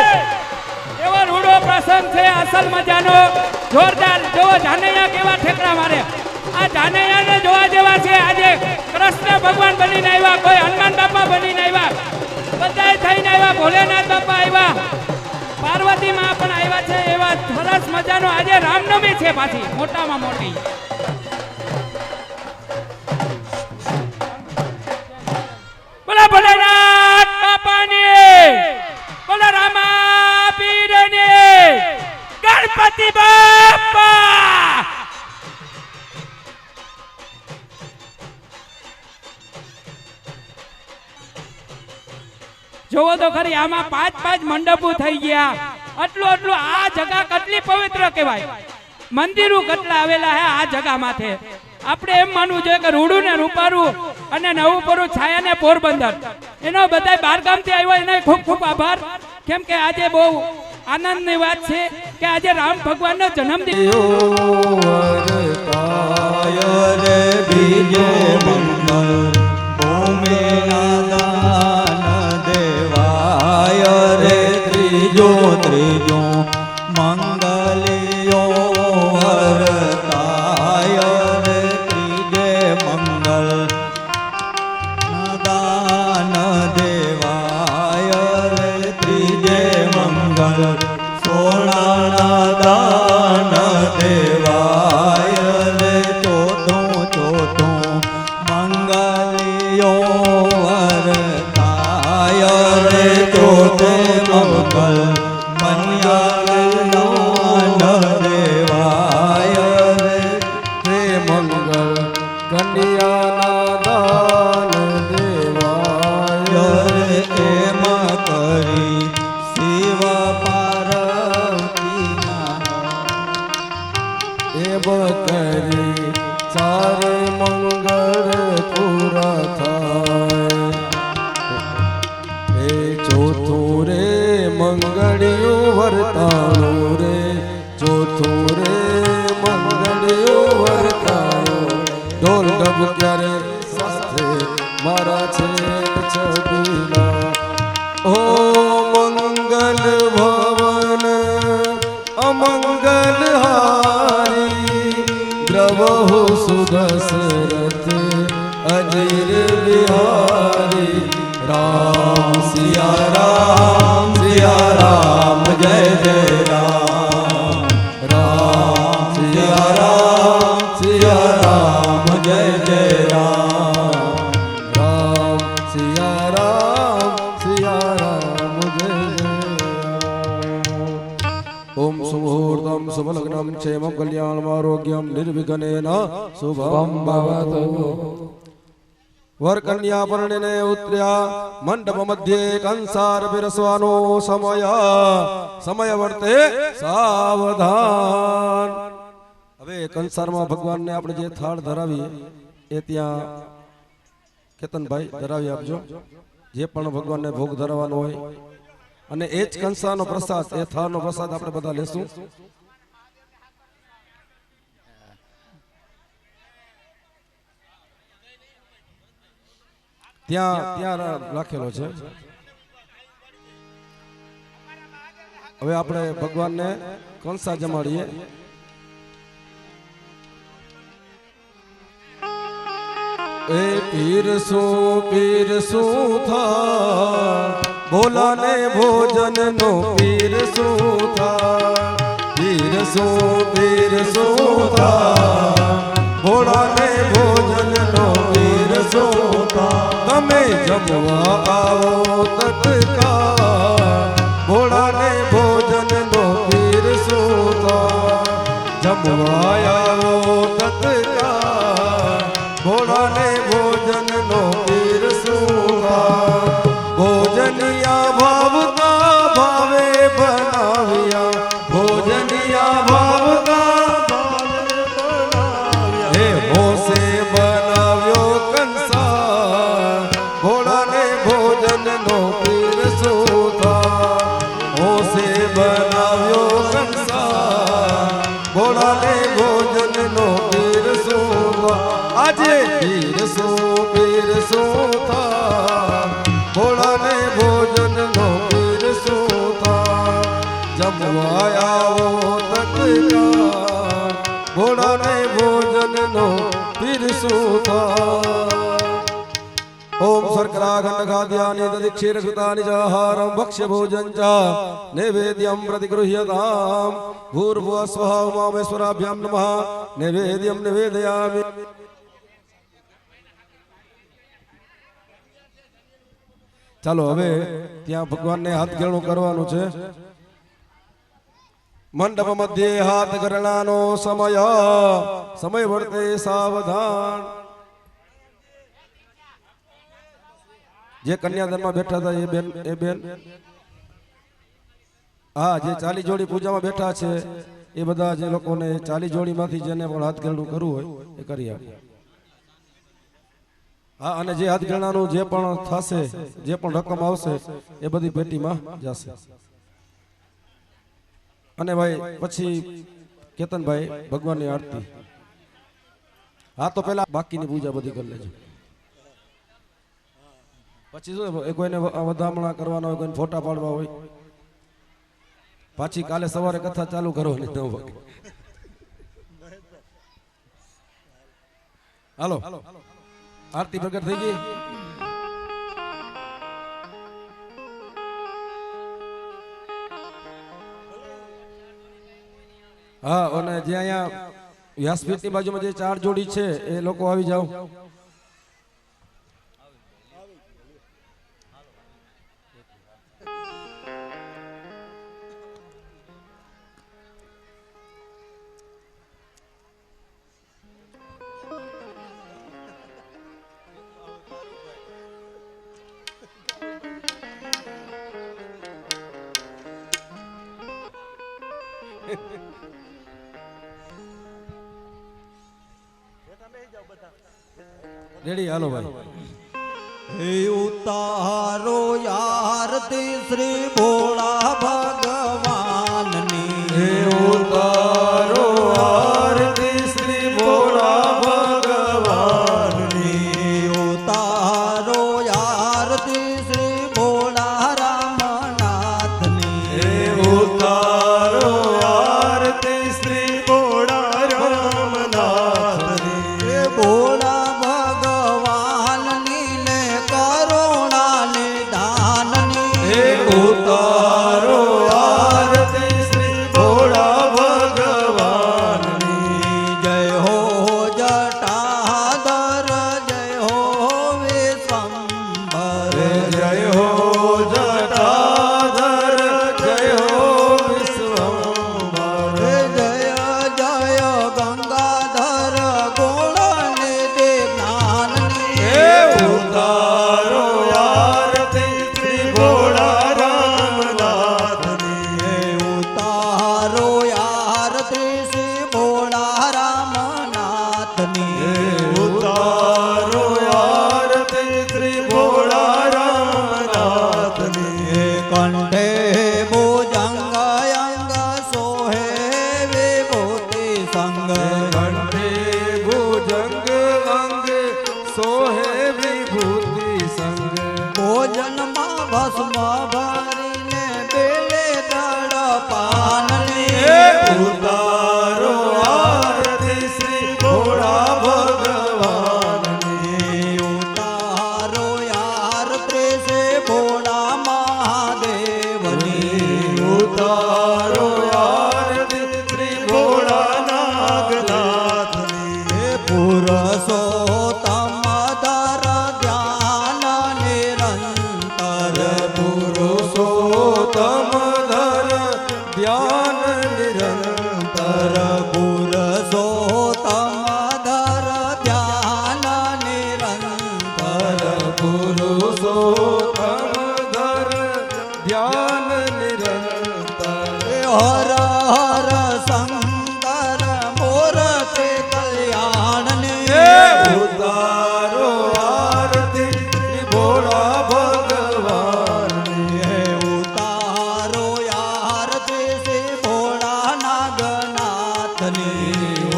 એવો રૂડો પ્રસંગ છે, અસલ મજાનો જોરદાર. જોવો જાનૈયા કેવા ઠેકડા મારે. આ જાનૈયાને જોવા જેવા છે. આજે કૃષ્ણ ભગવાન બનીને આવ્યા, કોઈ હનુમાન બાપા બનીને આવ્યા, બધાય થઈને આવ્યા. ભોલેનાથ બાપા આવ્યા, પાર્વતી માં પણ આવ્યા છે. એવા સરસ મજાનો આજે રામનવમી છે, પાછી મોટામાં મોટી. બોલો ભોલેનાથ બાપાની. બોલો રામા પીરની. ગણપતિ બાપા. જોવો તો ખરી, આમાં 5 મંડપો થઈ ગયા. આટલું આ જગા કેટલી પવિત્ર કહેવાય. મંદિરો કેટલા આવેલા હે આ જગા માથે. આપણે એમ માનવું જોઈએ કે રૂડું ને રૂપારું અને નવુંપરું છાયા ને પોરબંદર, એનો બધા 12 ગામથી આવ્યા, એનો ખૂબ ખૂબ આભાર. કેમ કે આજે બહુ આનંદની વાત છે કે આજે રામ ભગવાનનો જન્મદિવસ. ત્રીજો મંગલિયો વરતાય રે ત્રીજે મંગલ રૂપિયાના દાન દેવાય રે એમાં કરી શિવ પાર્વતીના એમ કરી ચારે મંગળ પૂરા થાય એ ચોથું રે મંગળિયું વર્તાણું રે ચોથું રે મંગળિયું વર્તાણું ઢોલ ડબ ક્યારે સાથે મારા છે છબીલા ઓ મંગલ ભવન અમંગલ હારી દ્રવહુ સુદશરથ અજીર બિહારી રામ સિયા રામ જય જય રામ રામ સિયા રામ જય જય રામ રામ સિયા રામ જય જય ઓમ સુમુહૂર્તમ શુભલગ્નમ ક્ષેમં કલ્યાણમ આરોગ્યમ નિર્વિઘ્નેન શુભમ ભવતુ વર કન્યા પરણીને ઉતર્યા મંડપ મધ્યે કંસાર બિરસવાનો સમય વર્તે સાવધાન હવે કંસારમાં ભગવાનને આપણે જે થાળ ધરાવીએ એ ત્યાં કેતનભાઈ ધરાવી આપજો જે પણ ભગવાનને ભોગ ધરાવવાનો હોય અને એ જ કંસારનો પ્રસાદ એ થાળનો પ્રસાદ આપણે બધા લેશું ત્યાં રાખેલો છે હવે આપણે ભગવાનને કંસા જમાડીએ એ પીરસું થા ભોલાને ભોજન નો પીરસું થા પીરસું થા ભોલાને ભોજન નો પીરસું થા તમે જમવા આવો તત્કાળ ભોળાને ભોજન નો પીરસું થા જમવા આવો તત્કાળ ભોળાને ભોજન નો પીરસું થા ભોજનિયા ભાવતા ભાવે બનાવ્યા ભોજનિયા ભાવતા ભાવે બનાવ્યા હે હોશે બનાવ્યો કંસાર ભોળાને ભોજન નો પીરસું થા હોશે બનાવ્યો કંસાર ભોળાને ભોજન નો પીરસું થા આજે પીરસું થા ભોળાને ભોજન નો પીરસું થા જમવા આવો તત્કાળ ભોળાને ભોજન નો પીરસું થા ઓમ શર્કરાખંડ ખાદ્યાનિ દધિક્ષીરક્ષિતાનિ ચ આહારં ભક્ષ્ય ભોજન ચ નૈવેદ્યં પ્રતિગૃહ્યતામ ભૂર્ભુવઃ સ્વઃ ઉમામેશ્વરાભ્યામ નમઃ નૈવેદ્યં નિવેદયામિ ચાલો હવે ત્યાં ભગવાનને હાથ ગેળું કરવાનું છે મંડપ મધ્યે હાથ ગરણાનો સમય વર્તે સાવધાન જે કન્યાદાનમાં બેઠા હતા એ બેન હા જે 40 જોડી પૂજામાં બેઠા છે એ બધા જે લોકોને 40 જોડીમાંથી જેને પણ હાથ ગરણું કરવું હોય એ કરી આપે હા અને જે હાથ ગરણાનું જે પણ થશે જે પણ રકમ આવશે એ બધી પેટીમાં જશે અને ભાઈ પછી કેતનભાઈ ભગવાનની આરતી હા તો પેલા બાકીની પૂજા બધી કરી લેજો પછી શું કોઈને વધામણા કરવાના હોય કોઈને ફોટા પાડવા હોય પાછી કાલે સવારે કથા ચાલુ કરવાની 9 વાગે હાલો આરતી પ્રગટ થઈ ગઈ હા અને જે અહીંયા વ્યાસપીઠની બાજુમાં જે 4 જોડી છે એ લોકો આવી જાઓ રેડી હાલો ભાઈ. હે ઉતારો આરતી શ્રી ભોળા ભગવાનની. હે ઉતારો આરતી શ્રી ભોળા ભગવાનની. ઉતારો આરતી શ્રી ભોળા રામનાથની. હે ઉતારો આરતી શ્રી ભોળા રામનાથની. હે ભોળા ભગવાનની ને કરુણા નિધાનની. હે ઉતારો આરતી શ્રી ભોળા ભગવાનની. જય હો જટાધર જય હો વિશ્વંભર. જય હો જટાધર જય હો વિશ્વંભર. જય જય ગંગાધર ગુણનિધિ જ્ઞાનની. હે ઉતારો આરતી શ્રી ભોળા રામનાથની. હે ઉતારો આરતી શ્રી ભોળા રામનાથની. હે ઉતારો આરતી શ્રી ભોળા રામનાથની. હે કંઠે ભુજંગ અંગ સોહે વિભૂતિ સંગ. કંઠે ભુજંગ અંગ સોહે વિભૂતિ સંગ. ભોજનમાં ભસ્મ ભરીને બેલે દળ પાનની. હે ઉતારો આરતી શ્રી ભોળા ભગવાનની. ઉતારો આરતી શ્રી ભોળા મહાદેવની. ઉતારો આરતી શ્રી ભોળા નાગનાથની. હે પુરુષોત્તમ ધર ધ્યાન નિરંતર. પુરુષોત્તમ ધર ધ્યાન નિરંતર. પુરુષોત્તમ ધર ધ્યાન નિરંતર. પુરુષોત્તમ ધર ધ્યાન નિરંતર. હર હર શંકર મૂર્તિ કલ્યાણની. હે ઉતારો આરતી શ્રી ભોળા ભગવાનની. હે ઉતારો આરતી શ્રી ભોળા નાગનાથની.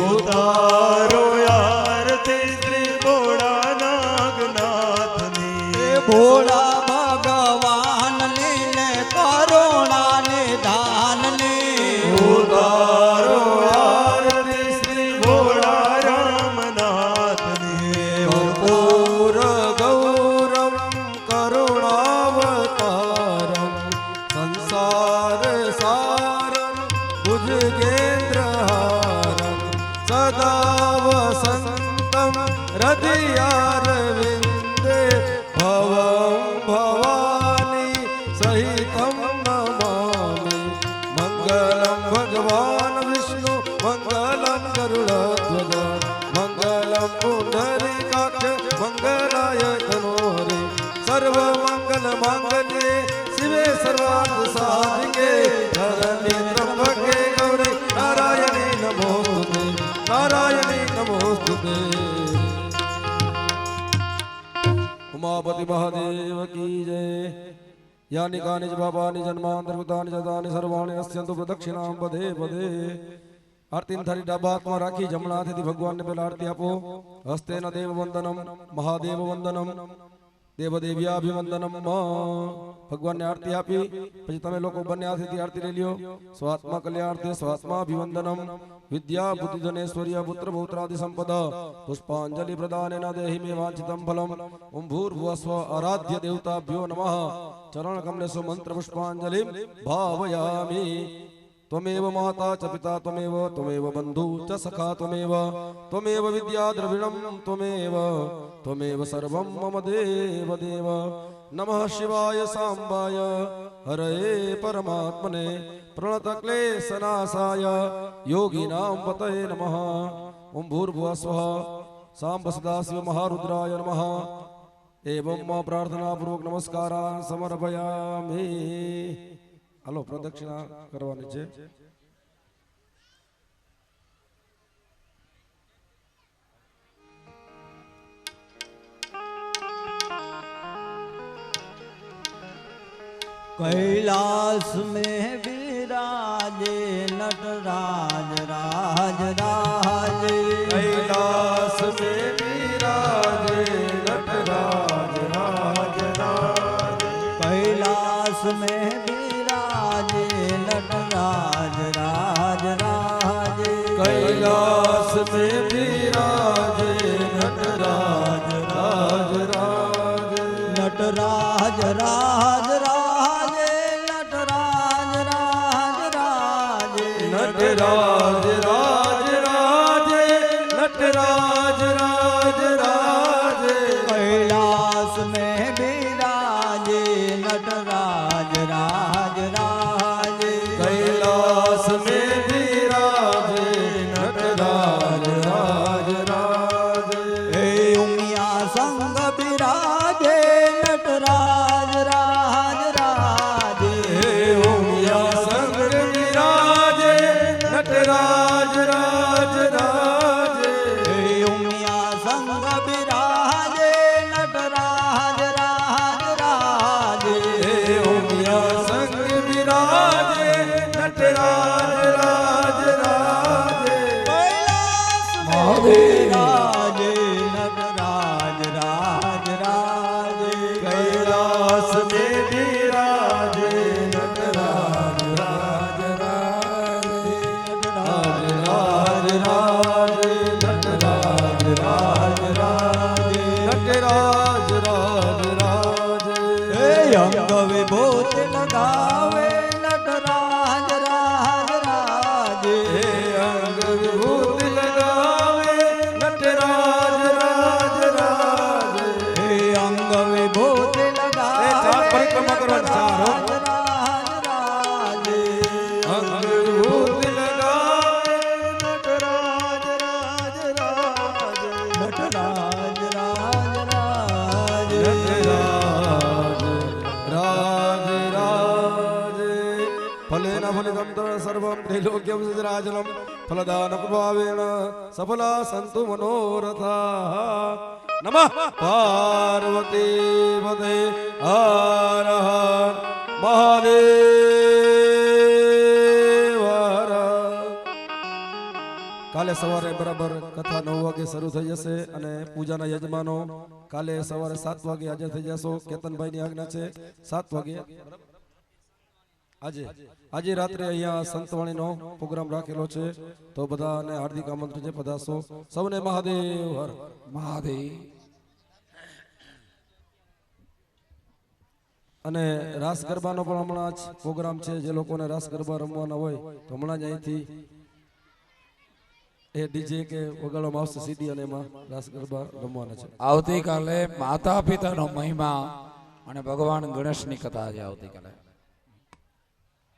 ઉતારો આરતી શ્રી ભોળા નાગનાથની. હે ભોળા ભગવાનની ને કરુણા નિધાનની. ઉતારો આરતી શ્રી ભોળા રામનાથની. કર્પૂર ગૌરમ કરુણાવતારમ સંસાર સારમ ભુજગેન્દ્રહારમ સદા વસંતમ હૃદયારવિંદે ભવં ભવાની સહિતમ નમામિ. મંગલમ ભગવાન વિષ્ણુ મંગલમ ગરુડધ્વજ મંગલમ પુંડરીકાક્ષ મંગલાય તનોહરી. સર્વમંગલ માંગલ્યે શિવે સર્વાર્થ સાધિકે શરણ્યે ત્રંબકે ગૌરી નારાયણી નમોસ્તુતે. નારાયણી નમોસ્તુતે. ઉમાપતિ મહાદેવ કી જય. યાની કાની જ બાબાની જન્માંતર્ગતાની જતાની સર્વાણી નશ્યંતુ પ્રદક્ષિણામ પદે પદે. આરતીની થાળી ડાબા હાથમાં રાખી જમણા હાથેથી ભગવાનને પહેલા આરતી આપો. હસ્તેન દેવ વંદનમ મહાદેવ વંદનમ દેવદેવ્યાભિવંદનમ. ભગવાનને આરતી આપી પછી તમે લોકો બંને હાથેથી આરતી લઈ લ્યો. સ્વાત્મા કલ્યાણાર્થે સ્વાત્માભિવંદનમ. વિદ્યા બુદ્ધિ ધનેશ્વર્ય પુત્ર પૌત્રાદિ સંપદ પુષ્પાંજલિ પ્રદાનેન દેહિ મે વાંછિતમ ફલમ. ઓમ ભૂર્ભુવસ્વ આરાધ્ય દેવતાભ્યો નમઃ. ચરણ કમલેશુ મંત્ર પુષ્પાંજલિ ભાવયામિ. त्वमेव माता च पिता त्वमेव त्वमेव बन्धु च सखा त्वमेव त्वमेव विद्या द्रविणं त्वमेव त्वमेव सर्वं मम देव देव. नमः शिवाय सांबाय हरये परमात्मने प्रणतक्लेशनाशाय योगिनां पतये नमः. ओम भूर्भुवः स्वः सांब सदाशिव महारुद्राय नमः. एवं मां प्रार्थना पूर्वक नमस्कारान् समर्पयामि. હાલો પ્રદક્ષિણા કરવાની છે. कैलाश में विराजे नटराज राज राजे कैलाश में विराजे नटराज राज राजे कैलाश में विराजे नटराज राज राजे कैलाश में विराजे नटराज राज राजे नटराज राज राजे नटराज राज राजे नटराज राज राजे नटराज राज राजे कैलाश में विराजे नटराज राज राजे कैलाश में विराजे नटराज राज राजे हे उमिया संग विराजे नटराज राज राजे हे उमिया संग विराजे नटराज राज राजे हे उमिया संग विराजे नटराज राज राजे हे उमिया संग विराजे नटराज राज राजे कैलाश में विराजे नटराज राज राजे कैलाश में विराजे नटराज राज राजे राज राज राजे नटराज राज राजे नटराज राज राजे हे अंग विभूति लगावे नटराज राज राजे हे अंग विभूति लगावे नटराज राज राजे हे अंग विभूति लगावे चार परिक्रमा करो, चार हो। नटराज राज राजे अंग विभूति लगावे नटराज राज राजे नटराज राज राजे नटराज राज राजे फलेन फलितं सर्वं त्रैलोक्यं सजराजनं फलदानप्रभावेण सफला सन्तु मनोरथाः नमः पार्वती पते हर हर महादेव हर કાલે સવારે બરાબર કથા 9 વાગે શરૂ થઈ જશે અને પૂજાના યજમાનો કાલે સવારે 7 વાગે હાજર થઈ જશો. કેતનભાઈની આજ્ઞા છે 7 વાગે. આજે રાત્રે અહીંયા સંતવાણીનો પ્રોગ્રામ રાખેલો છે તો બધાને હાર્દિક આમંત્રણ છે, પધારશો. સૌને મહાદેવ હર મહાદેવ. અને રાસ ગરબાનો પણ હમણાં જ પ્રોગ્રામ છે. જે લોકોને રાસ ગરબા રમવાના હોય તો હમણાં જ અહીંથી એ ડીજે કે વગાડવામાં આવશે સીડી અને એમાં રાસ ગરબા રમવાના છે. આવતીકાલે માતા પિતાનો મહિમા અને ભગવાન ગણેશની કથા છે આવતીકાલે.